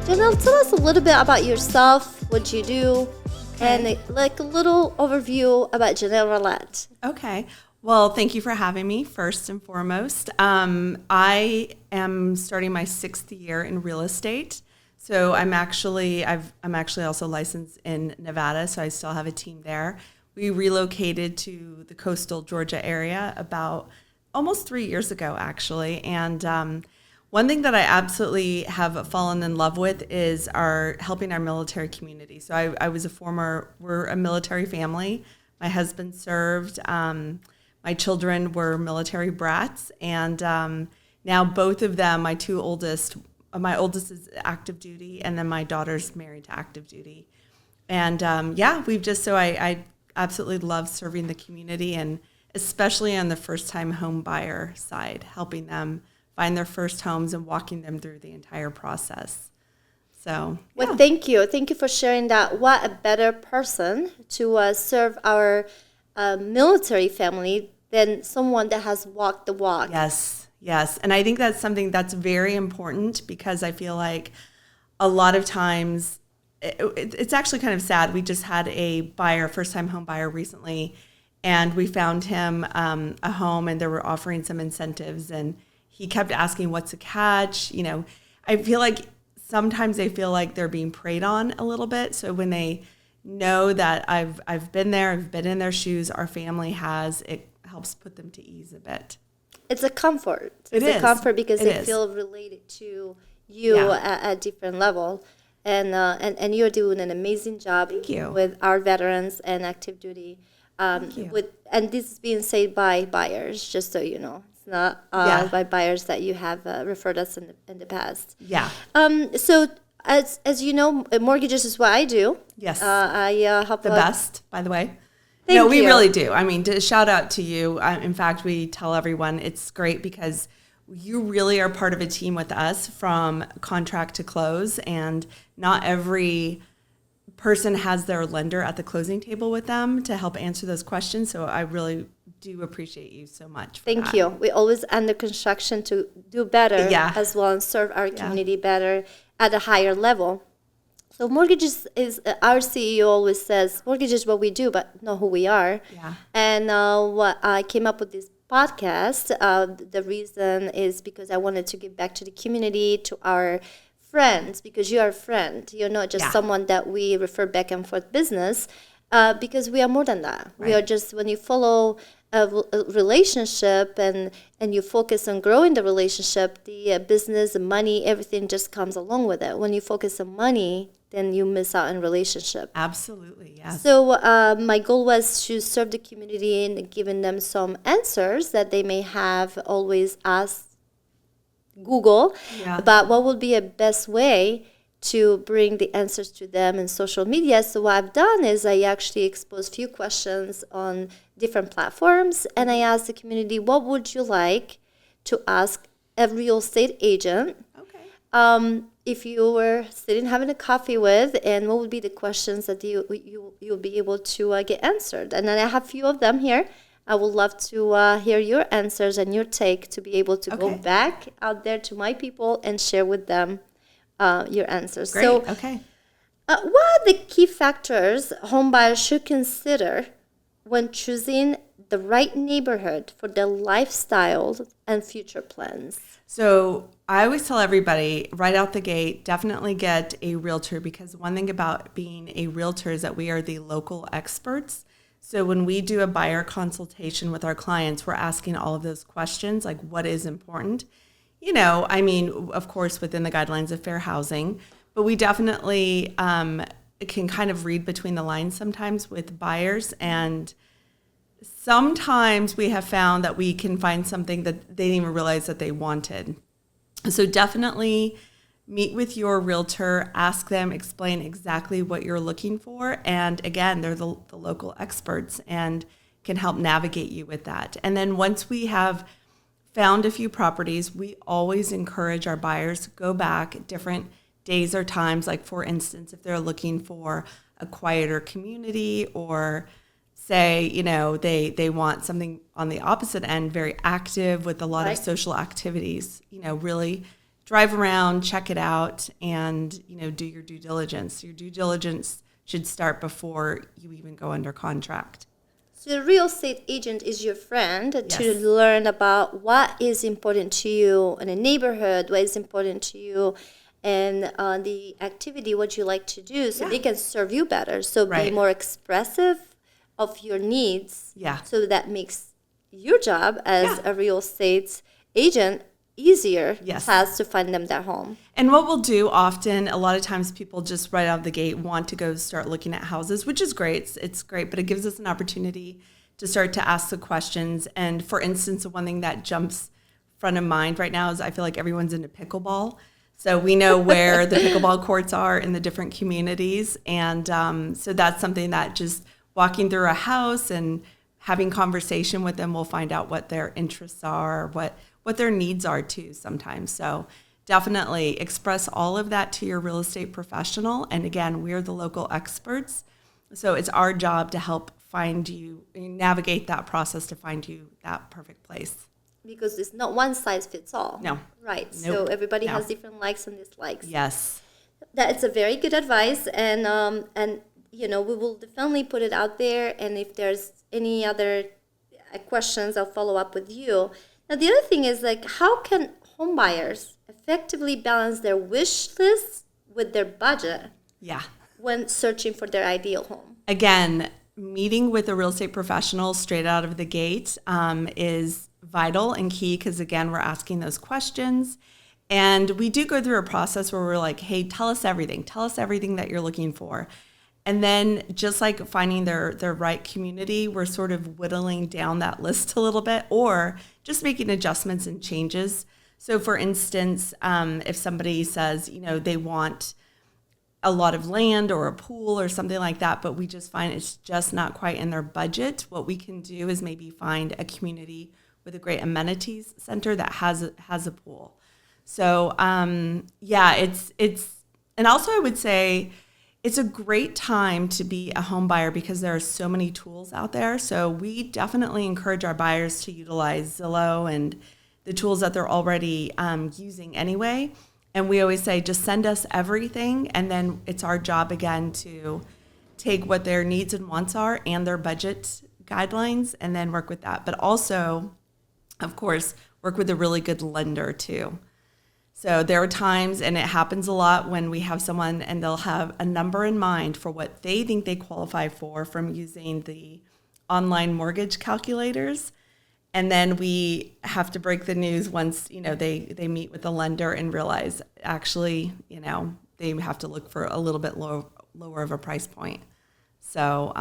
Janel, tell us a little bit about yourself, what you do, and like a little overview about Janel Ralat. Okay. Well, thank you for having me, first and foremost. I am starting my 6th year in real estate. So I'm actually also licensed in Nevada, so I still have a team there. We relocated to the coastal Georgia area about almost 3 years ago, actually. And one thing that I absolutely have fallen in love with is helping our military community. So we're a military family. My husband served. My children were military brats, and now both of them, my oldest is active duty, and then my daughter's married to active duty. And I absolutely love serving the community, and especially on the first-time home buyer side, helping them find their first homes and walking them through the entire process. So, yeah. Well, thank you for sharing that. What a better person to serve our military family than someone that has walked the walk. Yes. And I think that's something that's very important, because I feel like a lot of times it's actually kind of sad. We just had a first-time home buyer recently, and we found him a home, and they were offering some incentives, and he kept asking what's a catch. I feel like sometimes they feel like they're being preyed on a little bit. So when they know that I've been there, I've been in their shoes, our family has, it helps put them to ease a bit. It's a comfort. It's a comfort because they feel related to you at a different level. And you're doing an amazing job with our veterans and active duty. Thank you. And this is being said by buyers, just so you know. It's not by buyers that you have referred us in the past. Yeah. So as you know, mortgages is what I do. Yes. I help the best, by the way. Thank we you. really do. I mean, to shout out to you. In fact, we tell everyone it's great because you really are part of a team with us from contract to close, and not every person has their lender at the closing table with them to help answer those questions. So I really do appreciate you so much. Thank you. We always under construction to do better as well and serve our community better at a higher level. So mortgages is, our CEO always says, mortgage is what we do, but not who we are. Yeah. And what I came up with this podcast, the reason is because I wanted to give back to the community, to our friends, because you are a friend. You're not just someone that we refer back and forth business, because we are more than that. Right. We are just, when you follow a relationship and you focus on growing the relationship, the business, the money, everything just comes along with it. When you focus on money, then you miss out on relationship. Absolutely, yes. So my goal was to serve the community and giving them some answers that they may have always asked Google about what would be a best way to bring the answers to them in social media. So what I've done is I actually expose a few questions on different platforms, and I asked the community, what would you like to ask a real estate agent? Okay. If you were sitting having a coffee with, and what would be the questions that you'll be able to get answered? And then I have a few of them here. I would love to hear your answers and your take to be able to go back out there to my people and share with them your answers. Great. So, okay. What are the key factors home buyers should consider when choosing the right neighborhood for their lifestyle and future plans? So I always tell everybody right out the gate, definitely get a realtor, because one thing about being a realtor is that we are the local experts. So when we do a buyer consultation with our clients, we're asking all of those questions, like what is important? Of course, within the guidelines of fair housing, but we definitely can kind of read between the lines sometimes with buyers, and sometimes we have found that we can find something that they didn't even realize that they wanted. So definitely meet with your realtor, ask them, explain exactly what you're looking for. And again, they're the local experts and can help navigate you with that. And then once we have found a few properties, we always encourage our buyers to go back at different days or times. Like for instance, if they're looking for a quieter community, or say, they want something on the opposite end, very active with a lot of social activities, really drive around, check it out, and, do your due diligence. Your due diligence should start before you even go under contract. So the real estate agent is your friend Yes. to learn about what is important to you in a neighborhood, what is important to you, and the activity, what you like to do, so they can serve you better. So be more expressive of your needs. Yeah. So that makes your job as a real estate agent easier has to find them their home. And what we'll do often, a lot of times people just right out of the gate want to go start looking at houses, which is great. It's great, but it gives us an opportunity to start to ask the questions. And for instance, one thing that jumps front of mind right now is I feel like everyone's into pickleball. So we know where the pickleball courts are in the different communities. And so that's something that just walking through a house and having conversation with them, we'll find out what their interests are, what their needs are too sometimes. So definitely express all of that to your real estate professional. And again, we're the local experts. So it's our job to help find you, navigate that process to find you that perfect place. Because it's not one size fits all. No. Right. Nope. So everybody has different likes and dislikes. Yes. That's a very good advice. And we will definitely put it out there. And if there's any other questions, I'll follow up with you. Now, the other thing is, how can home buyers effectively balance their wish list with their budget when searching for their ideal home? Again, meeting with a real estate professional straight out of the gate is vital and key because, again, we're asking those questions. And we do go through a process where we're like, hey, tell us everything. Tell us everything that you're looking for. And then just like finding their right community, we're sort of whittling down that list a little bit or just making adjustments and changes. So for instance, if somebody says, they want a lot of land or a pool or something like that, but we just find it's just not quite in their budget, what we can do is maybe find a community with a great amenities center that has a pool. So it's and also I would say, it's a great time to be a home buyer because there are so many tools out there. So we definitely encourage our buyers to utilize Zillow and the tools that they're already using anyway. And we always say, just send us everything. And then it's our job, again, to take what their needs and wants are and their budget guidelines and then work with that. But also, of course, work with a really good lender too. So there are times, and it happens a lot, when we have someone and they'll have a number in mind for what they think they qualify for from using the online mortgage calculators. And then we have to break the news once, they meet with the lender and realize actually, they have to look for a little bit lower of a price point. So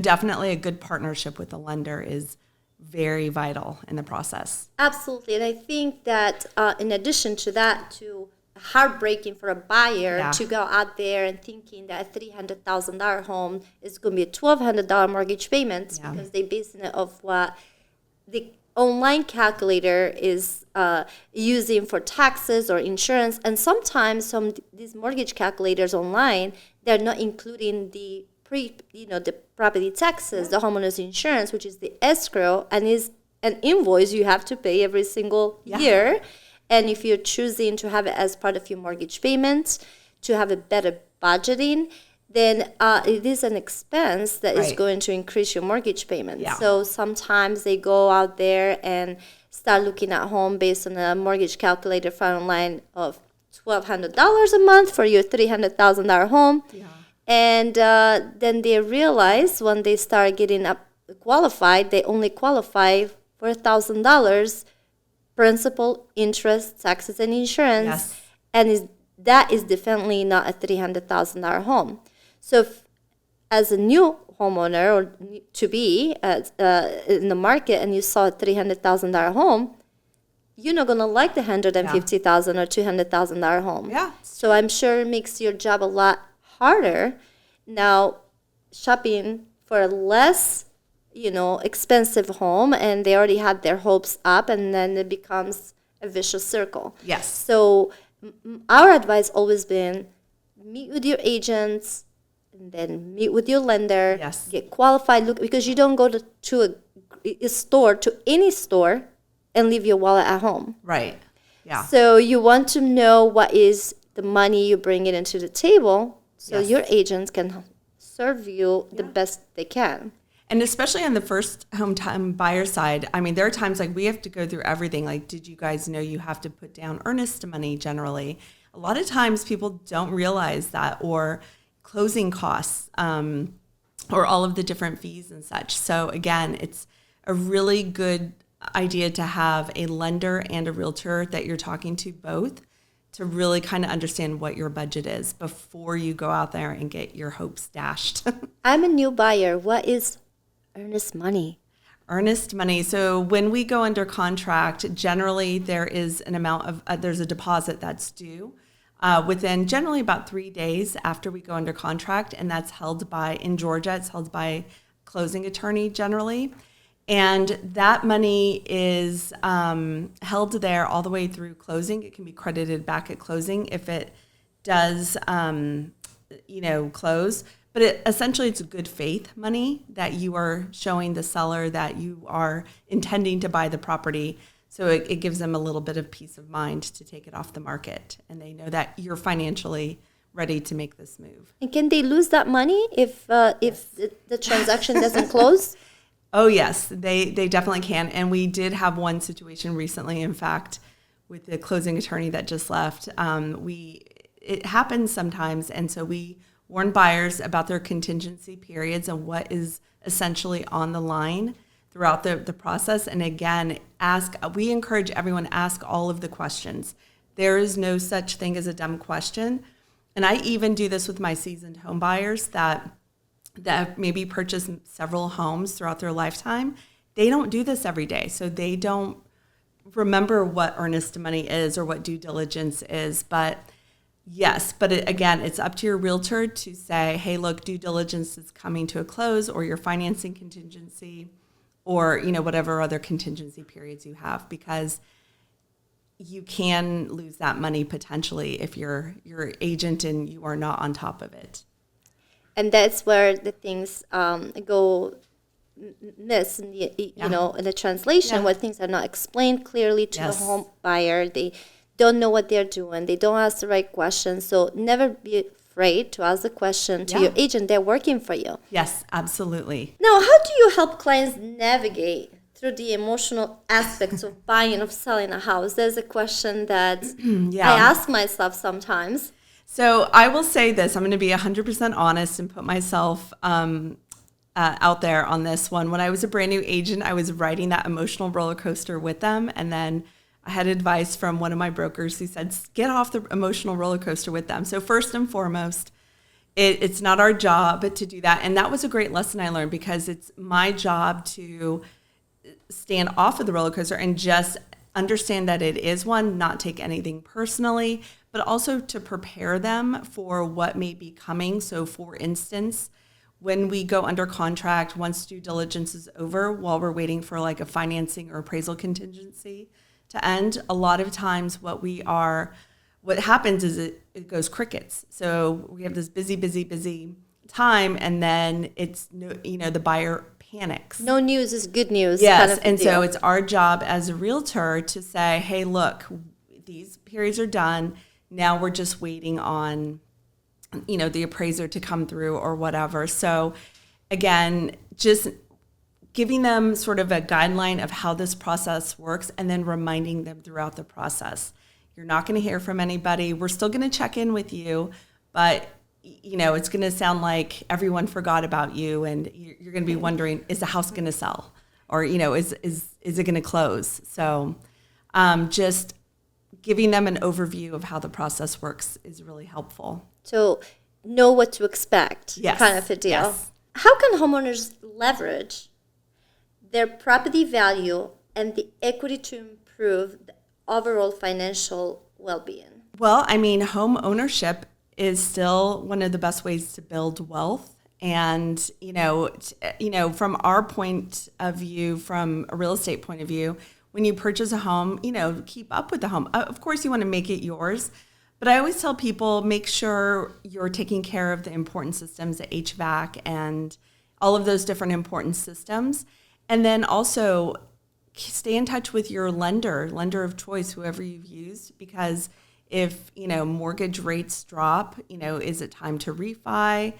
definitely a good partnership with the lender is very vital in the process. Absolutely. And I think that in addition to that, to heartbreaking for a buyer to go out there and thinking that a $300,000 home is going to be a $1,200 mortgage payment because they base it off what the online calculator is using for taxes or insurance. And sometimes these mortgage calculators online, they're not including the the property taxes, the homeowner's insurance, which is the escrow, and is an invoice you have to pay every single year. And if you're choosing to have it as part of your mortgage payments, to have a better budgeting, then it is an expense that is going to increase your mortgage payment. Yeah. So sometimes they go out there and start looking at home based on a mortgage calculator found online of $1,200 a month for your $300,000 home. Yeah. And then they realize when they start getting up qualified, they only qualify for $1,000 principal, interest, taxes, and insurance. Yes. And that is definitely not a $300,000 home. So as a new homeowner or to be in the market and you saw a $300,000 home, you're not going to like the $150,000 or $200,000 home. Yeah. So I'm sure it makes your job a lot harder now shopping for a less expensive home, and they already had their hopes up, and then it becomes a vicious circle. Yes. So our advice always been meet with your agents and then meet with your lender. Yes. Get qualified. Look, because you don't go to a store, to any store, and leave your wallet at home. Right. Yeah. So you want to know what is the money you bring it into the table, so Yes. your agents can serve you the best they can. And especially on the first home time buyer side, I mean, there are times like we have to go through everything. Like, did you guys know you have to put down earnest money generally? A lot of times people don't realize that, or closing costs, or all of the different fees and such. So again, it's a really good idea to have a lender and a realtor that you're talking to both, to really kind of understand what your budget is before you go out there and get your hopes dashed. I'm a new buyer. What is earnest money? Earnest money. So when we go under contract, generally there is an amount of, there's a deposit that's due within generally about 3 days after we go under contract. And that's held by, in Georgia, it's held by closing attorney generally. And that money is held there all the way through closing. It can be credited back at closing if it does, close. But essentially, it's good faith money that you are showing the seller that you are intending to buy the property. So it gives them a little bit of peace of mind to take it off the market. And they know that you're financially ready to make this move. And can they lose that money if the transaction doesn't close? Oh, yes, they definitely can. And we did have one situation recently, in fact, with the closing attorney that just left. It happens sometimes. And so we warn buyers about their contingency periods and what is essentially on the line throughout the process. And again, we encourage everyone to ask all of the questions. There is no such thing as a dumb question. And I even do this with my seasoned home buyers that maybe purchase several homes throughout their lifetime. They don't do this every day. So they don't remember what earnest money is or what due diligence is. But yes, but again, it's up to your realtor to say, hey, look, due diligence is coming to a close, or your financing contingency, or whatever other contingency periods you have, because you can lose that money potentially if you're your agent and you are not on top of it. And that's where the things go miss in the in the translation, where things are not explained clearly to the home buyer. They don't know what they're doing. They don't ask the right questions. So never be afraid to ask the question to your agent. They're working for you. Yes, absolutely. Now, how do you help clients navigate through the emotional aspects of buying, of selling a house? There's a question that I ask myself sometimes. So I will say this. I'm going to be 100% honest and put myself out there on this one. When I was a brand new agent, I was riding that emotional roller coaster with them. And then I had advice from one of my brokers who said, get off the emotional roller coaster with them. So first and foremost, it's not our job to do that. And that was a great lesson I learned, because it's my job to stand off of the roller coaster and just understand that it is one, not take anything personally, but also to prepare them for what may be coming. So for instance, when we go under contract, once due diligence is over, while we're waiting for like a financing or appraisal contingency to end, a lot of times what happens is it goes crickets. So we have this busy time, and then it's the buyer panics. No news is good news. Yes, kind of and deal. so it's our job as a realtor to say, hey, look, these periods are done. Now we're just waiting on, the appraiser to come through or whatever. So again, just giving them sort of a guideline of how this process works, and then reminding them throughout the process. You're not going to hear from anybody. We're still going to check in with you, but it's going to sound like everyone forgot about you, and you're going to be wondering, is the house going to sell, or is it going to close? So just giving them an overview of how the process works is really helpful. So know what to expect, kind of a deal. Yes. How can homeowners leverage their property value and the equity to improve the overall financial well-being? Well, I mean, home ownership is still one of the best ways to build wealth. And, from our point of view, from a real estate point of view, when you purchase a home, keep up with the home. Of course, you want to make it yours. But I always tell people, make sure you're taking care of the important systems, the HVAC and all of those different important systems. And then also stay in touch with your lender of choice, whoever you've used, because if, mortgage rates drop, is it time to refi?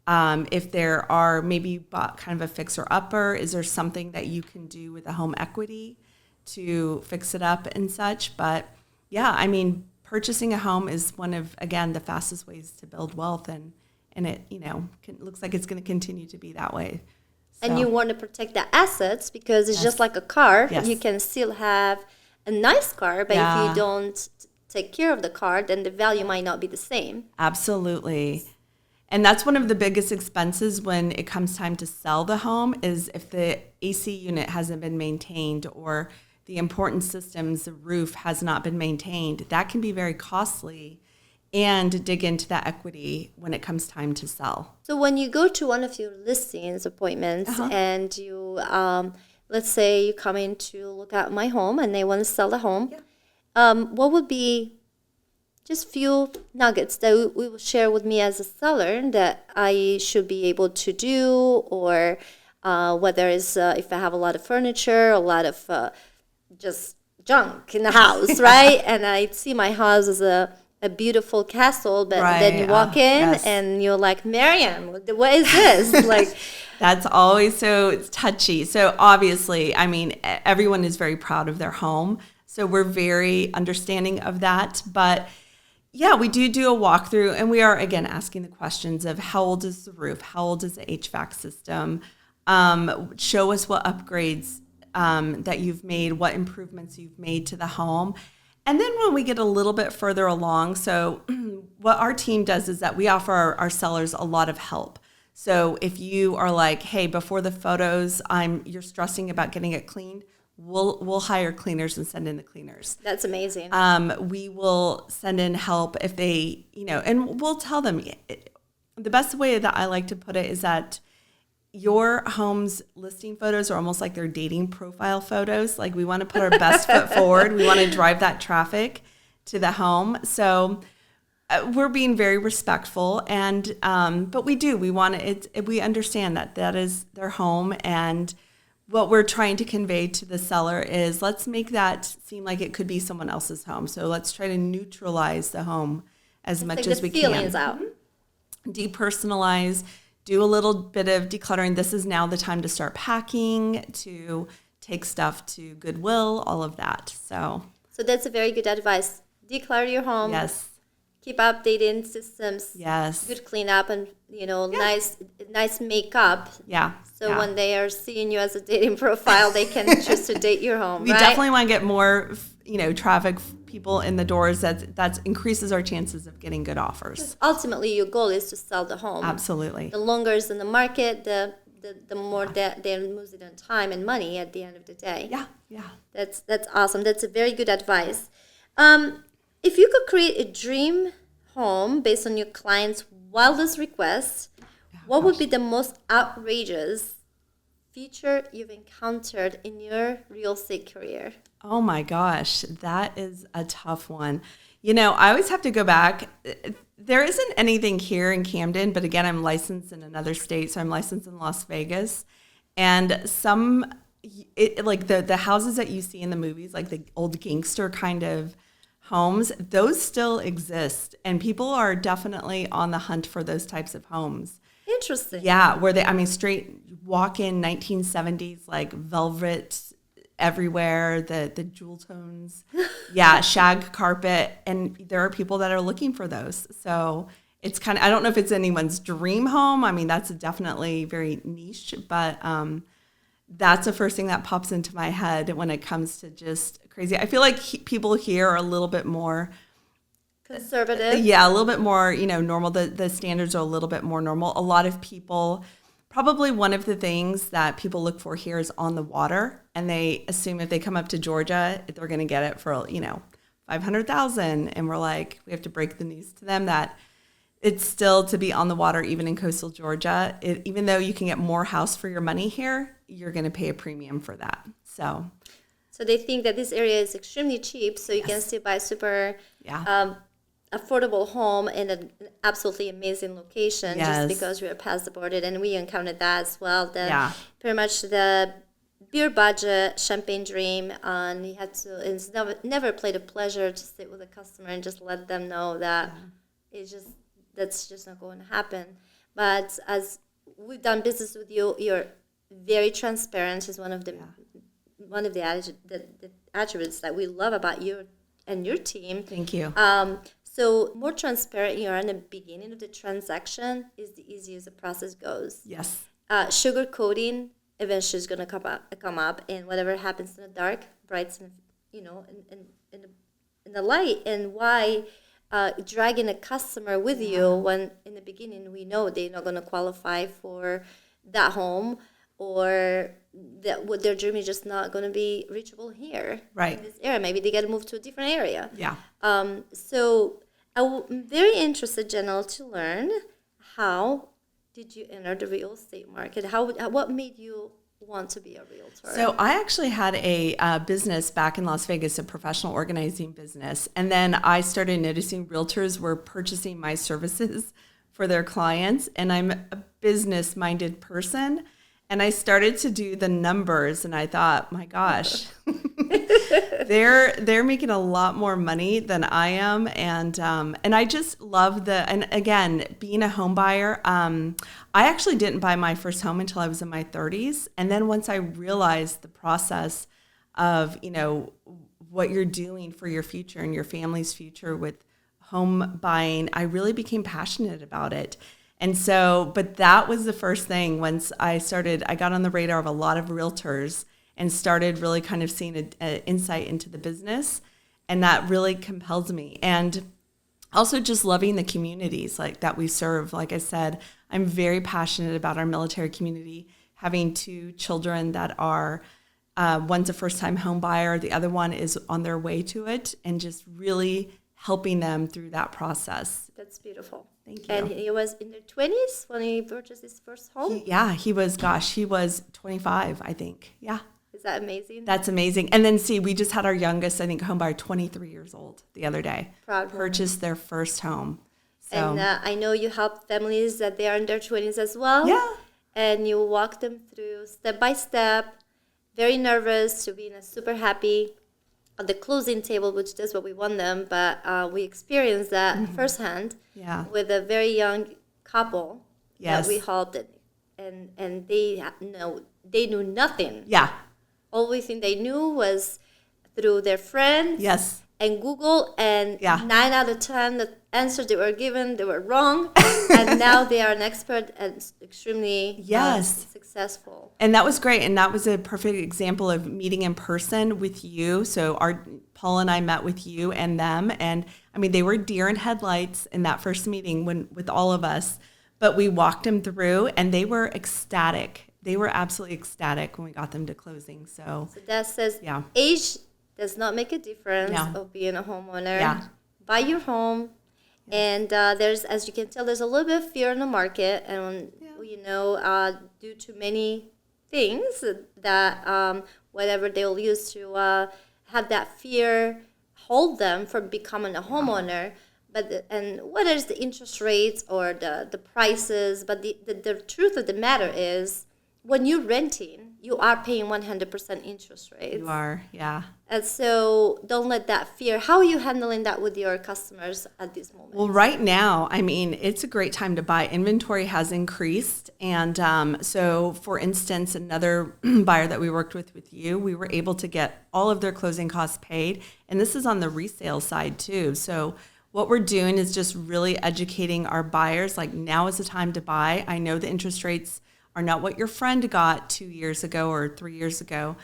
If there are maybe you bought kind of a fixer upper, is there something that you can do with the home equity to fix it up and such? But yeah, I mean, purchasing a home is one of, again, the fastest ways to build wealth, and it, looks like it's going to continue to be that way. So. And you want to protect the assets because it's just like a car. Yes. You can still have a nice car, but if you don't take care of the car, then the value might not be the same. Absolutely. And that's one of the biggest expenses when it comes time to sell the home, is if the AC unit hasn't been maintained, or the important systems, the roof has not been maintained. That can be very costly, and dig into that equity when it comes time to sell. So when you go to one of your listings appointments and you, let's say you come in to look at my home and they want to sell the home, what would be just few nuggets that we will share with me as a seller that I should be able to do, or whether it's if I have a lot of furniture, a lot of just junk in the house, right? And I see my house as a beautiful castle, but then you walk in and you're like, Miriam, what is this? Like, that's always so touchy. So obviously, I mean, everyone is very proud of their home, so we're very understanding of that. But yeah, we do a walkthrough, and we are, again, asking the questions of how old is the roof? How old is the HVAC system? Show us what upgrades that you've made, what improvements you've made to the home. And then when we get a little bit further along, so what our team does is that we offer our sellers a lot of help. So if you are like, hey, before the photos, you're stressing about getting it cleaned, we'll hire cleaners and send in the cleaners. That's amazing. We will send in help if they, and we'll tell them. The best way that I like to put it is that your home's listing photos are almost like their dating profile photos. Like, we want to put our best foot forward. We want to drive that traffic to the home. So we're being very respectful, and but we understand that is their home, and what we're trying to convey to the seller is, let's make that seem like it could be someone else's home. So let's try to neutralize the home as much as we can. Feelings out. Depersonalize. Do a little bit of decluttering. This is now the time to start packing, to take stuff to Goodwill, all of that. So that's a very good advice. Declutter your home. Yes. Keep updating systems. Yes. Good cleanup, and nice makeup. Yeah. So when they are seeing you as a dating profile, they can choose to date your home. We definitely want to get more, traffic, people in the doors. That increases our chances of getting good offers. Ultimately, your goal is to sell the home. Absolutely. The longer it's in the market, the more that they're losing on time and money at the end of the day. Yeah, yeah. That's awesome. That's a very good advice. If you could create a dream home based on your client's wildest requests, what would be the most outrageous feature you've encountered in your real estate career? Oh my gosh, that is a tough one. I always have to go back. There isn't anything here in Camden, but again, I'm licensed in another state, so I'm licensed in Las Vegas. And like the houses that you see in the movies, like the old gangster kind of homes, those still exist, and people are definitely on the hunt for those types of homes. Interesting. Yeah, where straight walk-in 1970s, like velvet everywhere, the jewel tones, shag carpet, and there are people that are looking for those. So it's kind of, I don't know if it's anyone's dream home. I mean, that's definitely very niche, but that's the first thing that pops into my head when it comes to just crazy. I feel like people here are a little bit more conservative. Yeah, a little bit more, normal. The standards are a little bit more normal. A lot of people, probably one of the things that people look for here is on the water, and they assume if they come up to Georgia, they're going to get it for, $500,000. And we're like, we have to break the news to them that it's still to be on the water, even in coastal Georgia. Even though you can get more house for your money here, you're going to pay a premium for that. So they think that this area is extremely cheap, so you can still buy super affordable home in an absolutely amazing location just because we're past the border. And we encountered that as well. Pretty much the beer budget, champagne dream, and he had to. It's never played a pleasure to sit with a customer and just let them know that that's just not going to happen. But as we've done business with you, you're very transparent. Is one of the attributes that we love about you and your team. Thank you. So more transparent you are in the beginning of the transaction is the easiest the process goes. Yes. Sugarcoating eventually is going to come up, and whatever happens in the dark, brights in the light. And why dragging a customer with you when in the beginning we know they're not going to qualify for that home, or that what their dream is just not going to be reachable here in this area. Maybe they got to move to a different area. Yeah. So I'm very interested, Janel, to learn how did you enter the real estate market? What made you want to be a realtor? So I actually had a business back in Las Vegas, a professional organizing business. And then I started noticing realtors were purchasing my services for their clients. And I'm a business-minded person. And I started to do the numbers, and I thought, my gosh, they're making a lot more money than I am, and I just love and again, being a home buyer. I actually didn't buy my first home until I was in my 30s, and then once I realized the process of what you're doing for your future and your family's future with home buying, I really became passionate about it. And so, but that was the first thing. Once I got on the radar of a lot of realtors and started really kind of seeing an insight into the business. And that really compels me. And also just loving the communities like that we serve. Like I said, I'm very passionate about our military community, having 2 children that are, one's a first-time home buyer, the other one is on their way to it, and just really helping them through that process. That's beautiful. Thank you. And he was in their 20s when he purchased his first home? He was 25, I think. Yeah. Is that amazing? That's amazing. And then we just had our youngest, I think, home buyer, 23 years old the other day. Proud purchased their first home. So. And I know you help families that they are in their 20s as well. Yeah. And you walk them through step by step, very nervous to being super happy at the closing table, which is what we want them, but we experienced that firsthand with a very young couple that we helped, and they knew nothing. Yeah. Only thing they knew was through their friends. Yes. And Google, and 9 out of 10 the answers they were given, they were wrong. And now they are an expert and extremely successful. And that was great. And that was a perfect example of meeting in person with you. So Paul and I met with you and them. And I mean, they were deer in headlights in that first meeting with all of us. But we walked them through, and they were ecstatic. They were absolutely ecstatic when we got them to closing. So that says age does not make a difference of being a homeowner. Yeah. Buy your home. And there's, as you can tell, there's a little bit of fear in the market. And, due to many things that whatever they'll use to have that fear hold them from becoming a homeowner. But whether it's the interest rates or the prices, but the truth of the matter is, when you're renting, you are paying 100% interest rates. You are, yeah. And so don't let that fear. How are you handling that with your customers at this moment? Well, right now, I mean, it's a great time to buy. Inventory has increased. And so, for instance, another buyer that we worked with you, we were able to get all of their closing costs paid. And this is on the resale side, too. So what we're doing is just really educating our buyers, like, now is the time to buy. I know the interest rates are not what your friend got 2 years ago or 3 years ago,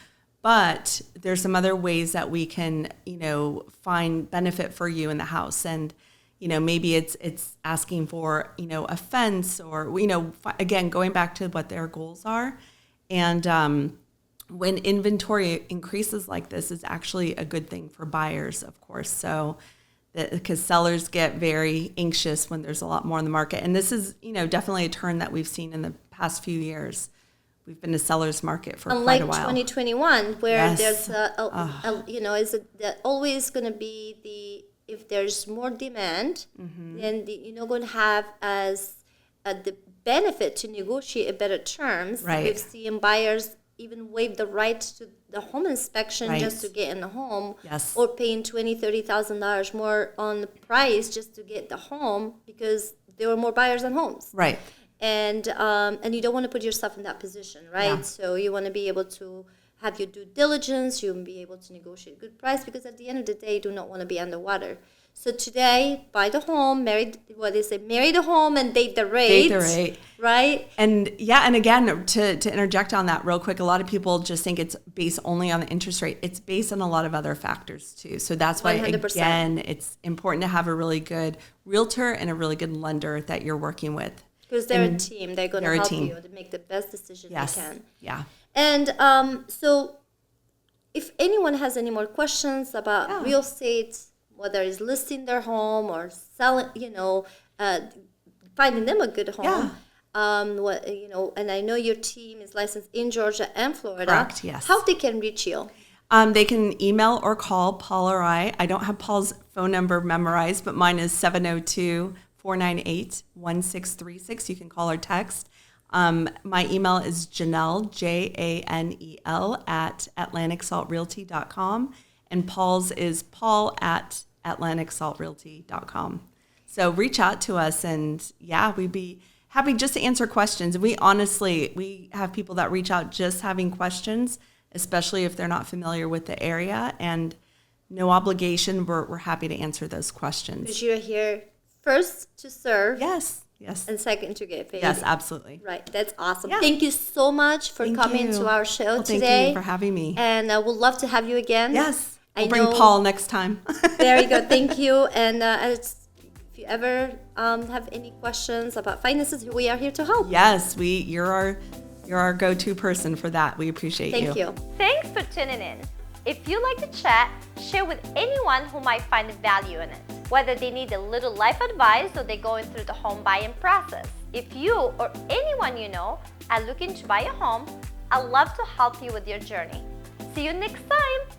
but there's some other ways that we can, find benefit for you in the house. And, maybe it's asking for, a fence or, again, going back to what their goals are. And when inventory increases like this, is actually a good thing for buyers, of course. So, because sellers get very anxious when there's a lot more on the market. And this is, definitely a turn that we've seen in the past few years. We've been a seller's market for quite a while. Unlike 2021, where there's is it always going to be if there's more demand, then you're not going to have as the benefit to negotiate better terms. Right. We've seen buyers even waive the right to the home inspection Right. just to get in the home, Yes. or paying $20,000-$30,000 more on the price just to get the home because there were more buyers than homes. Right. And you don't want to put yourself in that position, right? Yeah. So you want to be able to have your due diligence. You want to be able to negotiate a good price, because at the end of the day, you do not want to be underwater. So today, buy the home, marry the home and date the rate. Date the rate. Right? And yeah, and again, to interject on that real quick, a lot of people just think it's based only on the interest rate. It's based on a lot of other factors too. So that's why, 100%. again, it's important to have a really good realtor and a really good lender that you're working with. Because they're a team. They're going to help team. you to make the best decision Yes. they can. Yeah. And so if anyone has any more questions about real estate, whether it's listing their home or selling, finding them a good home. And I know your team is licensed in Georgia and Florida. Correct, yes. How they can reach you? They can email or call Paul or I. I don't have Paul's phone number memorized, but mine is 702-498-1636. You can call or text. My email is Janel, Janel, at AtlanticSaltRealty.com. And Paul's is Paul at AtlanticSaltRealty.com. So reach out to us, and we'd be happy just to answer questions. We have people that reach out just having questions, especially if they're not familiar with the area, and no obligation. We're happy to answer those questions. Because you're here first to serve. Yes. And second to get paid. Yes, absolutely. Right. That's awesome. Yeah. Thank you so much for coming to our show today. Thank you for having me. And we'll love to have you again. Yes. We'll bring Paul next time. There you go. Thank you. And if you ever have any questions about finances, we are here to help. Yes, you're our go-to person for that. We appreciate you. Thank you. Thanks for tuning in. If you like to chat, share with anyone who might find value in it, whether they need a little life advice or they're going through the home buying process. If you or anyone you know are looking to buy a home, I'd love to help you with your journey. See you next time.